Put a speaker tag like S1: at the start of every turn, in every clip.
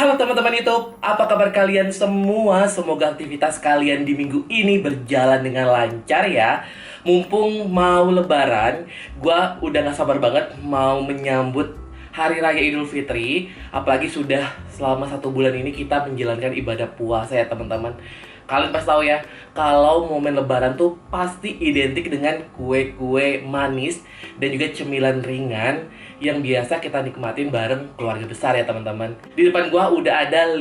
S1: Halo teman-teman YouTube, apa kabar kalian semua? Semoga aktivitas kalian di minggu ini berjalan dengan lancar ya. Mumpung mau lebaran, gua udah gak sabar banget mau menyambut Hari Raya Idul Fitri. Apalagi sudah selama 1 bulan ini kita menjalankan ibadah puasa ya teman-teman. Kalian pasti tahu ya, kalau momen lebaran tuh pasti identik dengan kue-kue manis dan juga cemilan ringan yang biasa kita nikmatin bareng keluarga besar ya teman-teman. Di depan gua udah ada 5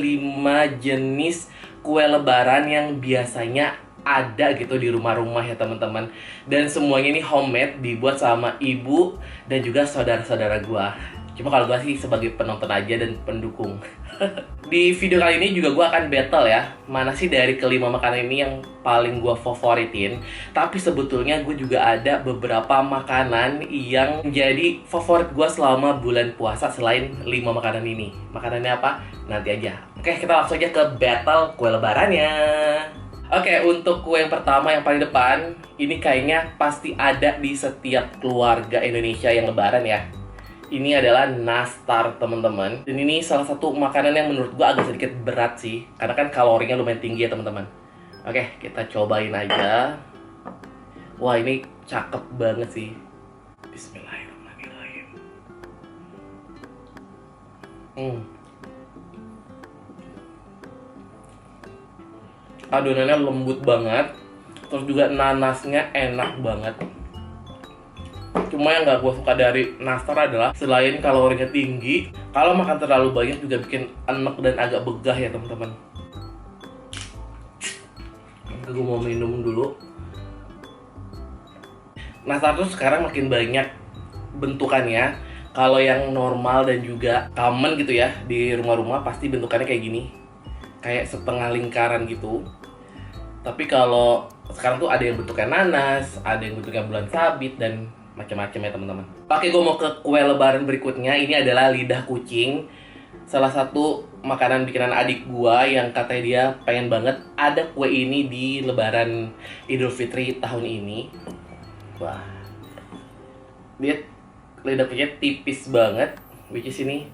S1: jenis kue lebaran yang biasanya ada gitu di rumah-rumah ya teman-teman. Dan semuanya ini homemade, dibuat sama ibu dan juga saudara-saudara gua. Cuma kalau gue sih sebagai penonton aja dan pendukung. Di video kali ini juga gue akan battle ya, mana sih dari kelima makanan ini yang paling gue favoritin. Tapi sebetulnya gue juga ada beberapa makanan yang menjadi favorit gue selama bulan puasa selain 5 makanan ini. Makanannya apa? Nanti aja. Oke, kita langsung aja ke battle kue lebarannya. Oke, untuk kue yang pertama yang paling depan, ini kayaknya pasti ada di setiap keluarga Indonesia yang lebaran ya. Ini adalah nastar teman-teman. Dan ini salah satu makanan yang menurut gua agak sedikit berat sih, karena kan kalorinya lumayan tinggi ya teman-teman. Oke, kita cobain aja. Wah, ini cakep banget sih. Bismillahirrahmanirrahim. Adonannya lembut banget. Terus juga nanasnya enak banget. Cuma yang gak gue suka dari nastar adalah selain kalorinya tinggi, kalau makan terlalu banyak juga bikin enek dan agak begah ya teman-teman. Gue mau minum dulu. Nastar tuh sekarang makin banyak bentukannya. Kalau yang normal dan juga common gitu ya di rumah-rumah pasti bentukannya kayak gini, kayak setengah lingkaran gitu. Tapi kalau sekarang tuh ada yang bentuknya nanas, ada yang bentuknya bulan sabit dan macam-macam ya teman-teman. Oke, gue mau ke kue lebaran berikutnya. Ini adalah lidah kucing. Salah satu makanan bikinan adik gue yang katanya dia pengen banget ada kue ini di lebaran Idul Fitri tahun ini. Wah, lihat lidah kucingnya tipis banget. Which is ini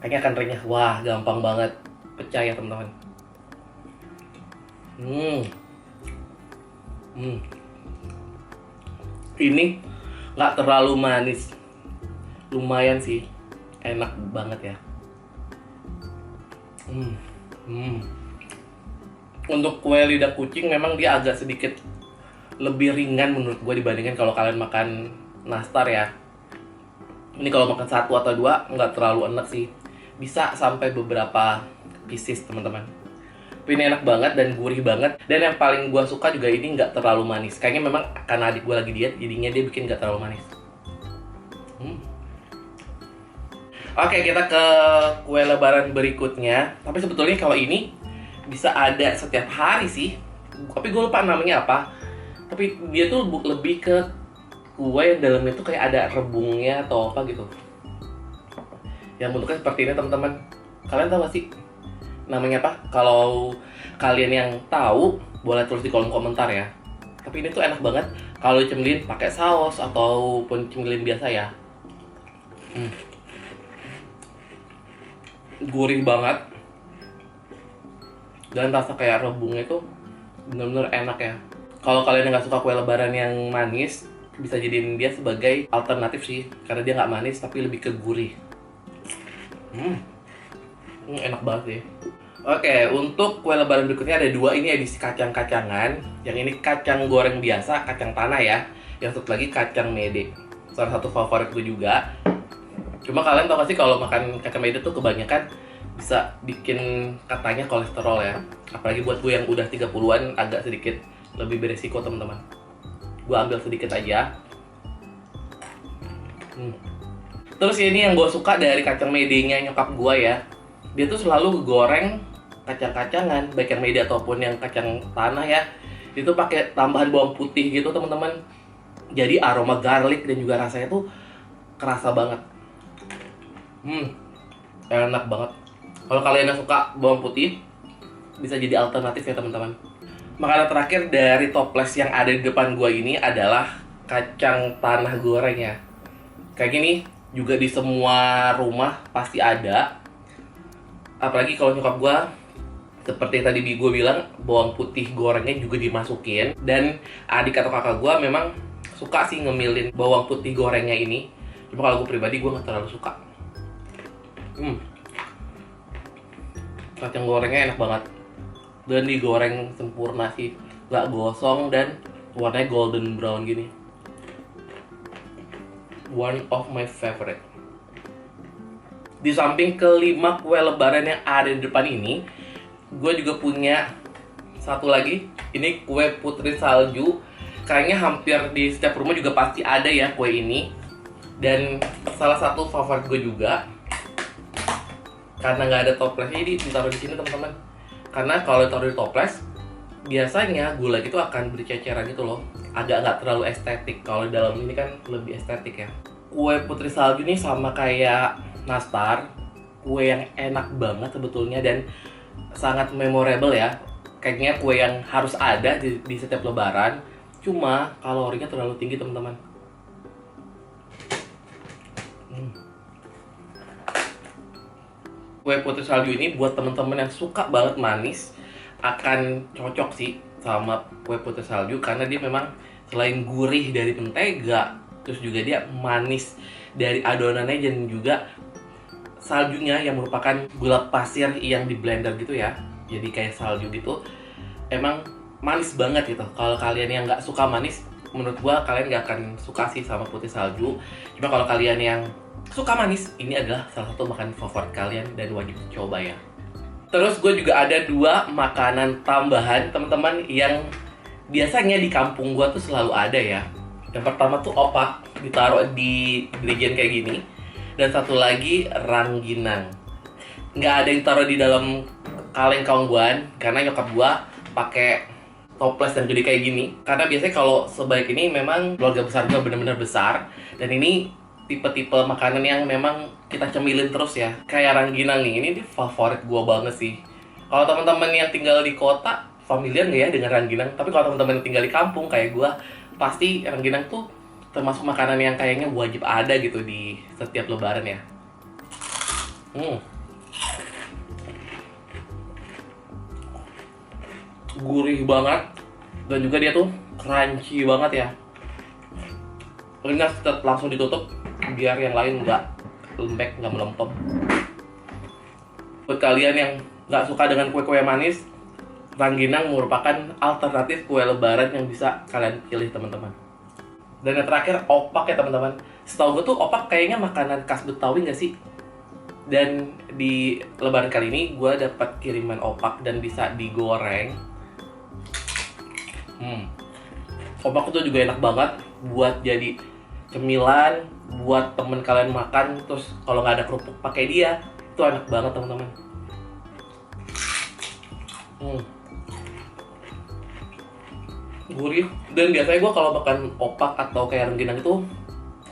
S1: kayaknya akan renyah. Wah, gampang banget pecah ya teman-teman. Ini nggak terlalu manis, lumayan sih, enak banget ya. Untuk kue lidah kucing memang dia agak sedikit lebih ringan menurut gue dibandingkan kalau kalian makan nastar ya. Ini kalau makan 1 atau 2 nggak terlalu enak sih, bisa sampai beberapa pieces teman-teman. Tapi ini enak banget dan gurih banget. Dan yang paling gue suka juga ini nggak terlalu manis. Kayaknya memang karena adik gue lagi diet, jadinya dia bikin nggak terlalu manis. Oke, kita ke kue lebaran berikutnya. Tapi sebetulnya kalau ini bisa ada setiap hari sih. Tapi gue lupa namanya apa. Tapi dia tuh lebih ke kue yang dalamnya tuh kayak ada rebungnya atau apa gitu. Yang bentuknya seperti ini teman-teman. Kalian tahu gak sih namanya apa? Kalau kalian yang tahu boleh tulis di kolom komentar ya. Tapi ini tuh enak banget kalau dicemilin pakai saus ataupun cemilin biasa ya. Gurih banget dan rasa kayak rebungnya tuh bener-bener enak ya. Kalau kalian yang nggak suka kue lebaran yang manis, bisa jadiin dia sebagai alternatif sih, karena dia nggak manis tapi lebih ke gurih. Enak banget sih. Oke, untuk kue lebaran berikutnya ada 2. Ini edisi kacang-kacangan. Yang ini kacang goreng biasa, kacang tanah ya. Yang satu lagi kacang mede, salah satu favorit gue juga. Cuma kalian tau gak sih kalau makan kacang mede tuh kebanyakan bisa bikin katanya kolesterol ya. Apalagi buat gue yang udah 30-an agak sedikit lebih beresiko teman-teman. Gue ambil sedikit aja. Terus ini yang gue suka dari kacang medenya nyokap gue ya. Dia tuh selalu goreng kacang-kacangan, baik yang mede ataupun yang kacang tanah ya. Itu pakai tambahan bawang putih gitu teman-teman. Jadi aroma garlic dan juga rasanya tuh kerasa banget. Enak banget. Kalau kalian yang suka bawang putih, bisa jadi alternatif ya teman-teman. Makanan terakhir dari toples yang ada di depan gua ini adalah kacang tanah goreng ya. Kayak gini juga di semua rumah pasti ada. Apalagi kalau nyokap gue, seperti yang tadi gue bilang, bawang putih gorengnya juga dimasukin. Dan adik atau kakak gue memang suka sih ngemilin bawang putih gorengnya ini. Cuma kalau gue pribadi, gue nggak terlalu suka. Kacang gorengnya enak banget. Dan digoreng sempurna sih, nggak gosong dan warnanya golden brown gini. One of my favorite. Di samping kelima kue lebaran yang ada di depan ini, gue juga punya satu lagi. Ini kue putri salju. Kayaknya hampir di setiap rumah juga pasti ada ya kue ini. Dan salah satu favorit gue juga. Karena nggak ada toplesnya, jadi ditaruh di sini teman-teman. Karena kalau ditaruh di toples, biasanya gula itu akan berceceran gitu loh. Agak nggak terlalu estetik. Kalau di dalam ini kan lebih estetik ya. Kue putri salju ini sama kayak nastar, kue yang enak banget sebetulnya dan sangat memorable ya. Kayaknya kue yang harus ada di setiap lebaran. Cuma kalorinya terlalu tinggi teman-teman. Kue putri salju ini buat teman-teman yang suka banget manis akan cocok sih sama kue putri salju, karena dia memang selain gurih dari mentega, terus juga dia manis dari adonannya dan juga saljunya yang merupakan gula pasir yang di blender gitu ya. Jadi kayak salju gitu. Emang manis banget gitu. Kalau kalian yang nggak suka manis, menurut gua kalian nggak akan suka sih sama putri salju. Cuma kalau kalian yang suka manis, ini adalah salah satu makanan favorit kalian dan wajib coba ya. Terus gue juga ada 2 makanan tambahan teman-teman yang biasanya di kampung gue tuh selalu ada ya. Yang pertama tuh opak, ditaruh di berijan kayak gini. Dan satu lagi rangginang. Nggak ada yang taruh di dalam kaleng kaungguan karena nyokap gue pakai toples dan jadi kayak gini. Karena biasanya kalau sebaik ini memang keluarga besar gue benar-benar besar. Dan ini tipe-tipe makanan yang memang kita cemilin terus ya. Kayak rangginang nih, ini favorit gue banget sih. Kalau teman-teman yang tinggal di kota familiar nggak ya dengan rangginang? Tapi kalau teman-teman yang tinggal di kampung kayak gue, pasti rangginang tuh termasuk makanan yang kayaknya wajib ada gitu di setiap lebaran ya. Gurih banget dan juga dia tuh crunchy banget ya. Ini tetap langsung ditutup biar yang lain nggak lembek, nggak melempem. Buat kalian yang nggak suka dengan kue-kue manis, rangginang merupakan alternatif kue lebaran yang bisa kalian pilih teman-teman. Dan yang terakhir opak ya teman-teman. Setahu gue tuh opak kayaknya makanan khas Betawi nggak sih? Dan di lebaran kali ini gue dapat kiriman opak dan bisa digoreng. Opak itu juga enak banget buat jadi cemilan, buat temen kalian makan, terus kalau nggak ada kerupuk pakai dia, itu enak banget teman-teman. Gurih. Dan biasanya gue kalau makan opak atau kayak rengginang itu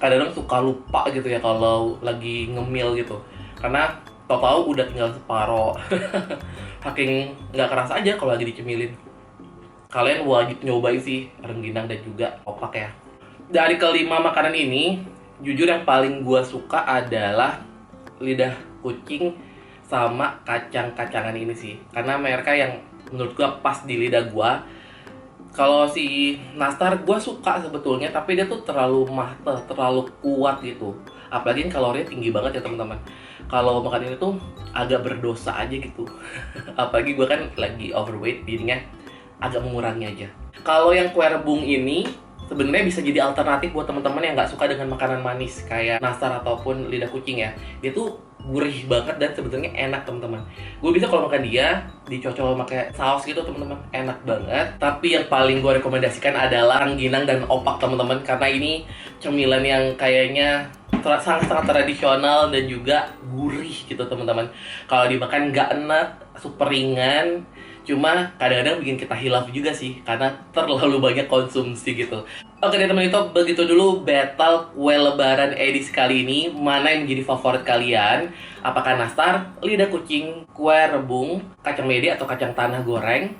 S1: kadang-kadang suka lupa gitu ya kalau lagi ngemil gitu, karena tau-tau udah tinggal separoh. Saking nggak kerasa aja kalau lagi dicemilin. Kalian wajib nyobain sih rengginang dan juga opak ya. Dari kelima makanan ini, jujur yang paling gue suka adalah lidah kucing sama kacang-kacangan ini sih. Karena mereka yang menurut gue pas di lidah gue. Kalau si nastar gue suka sebetulnya, tapi dia tuh terlalu mate, terlalu kuat gitu. Apalagi kalorinya tinggi banget ya teman-teman. Kalau makan ini tuh agak berdosa aja gitu. Apalagi gue kan lagi overweight, jadinya agak mengurangi aja. Kalau yang kue rebung ini sebenarnya bisa jadi alternatif buat teman-teman yang nggak suka dengan makanan manis kayak nastar ataupun lidah kucing ya. Dia tuh gurih banget dan sebenarnya enak teman-teman. Gue bisa kalau makan dia dicocol pakai saus gitu teman-teman, enak banget. Tapi yang paling gue rekomendasikan adalah rangginang dan opak teman-teman, karena ini cemilan yang kayaknya sangat-sangat tradisional dan juga gurih gitu teman-teman. Kalau dimakan nggak enak, super ringan. Cuma kadang-kadang bikin kita hilaf juga sih, karena terlalu banyak konsumsi gitu. Oke deh teman, itu begitu dulu battle kue lebaran edisi kali ini. Mana yang menjadi favorit kalian? Apakah nastar, lidah kucing, kue rebung, kacang mede atau kacang tanah goreng,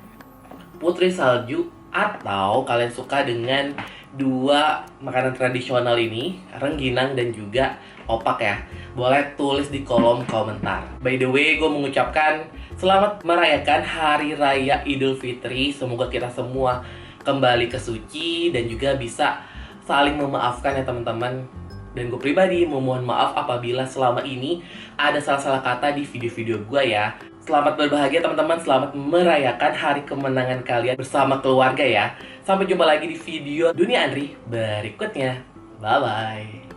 S1: putri salju, atau kalian suka dengan 2 makanan tradisional ini, rengginang dan juga opak ya? Boleh tulis di kolom komentar. By the way, gue mengucapkan selamat merayakan Hari Raya Idul Fitri. Semoga kita semua kembali ke suci dan juga bisa saling memaafkan ya teman-teman. Dan gue pribadi memohon maaf apabila selama ini ada salah-salah kata di video-video gue ya. Selamat berbahagia teman-teman, selamat merayakan hari kemenangan kalian bersama keluarga ya. Sampai jumpa lagi di video Dunia Andri berikutnya. Bye-bye.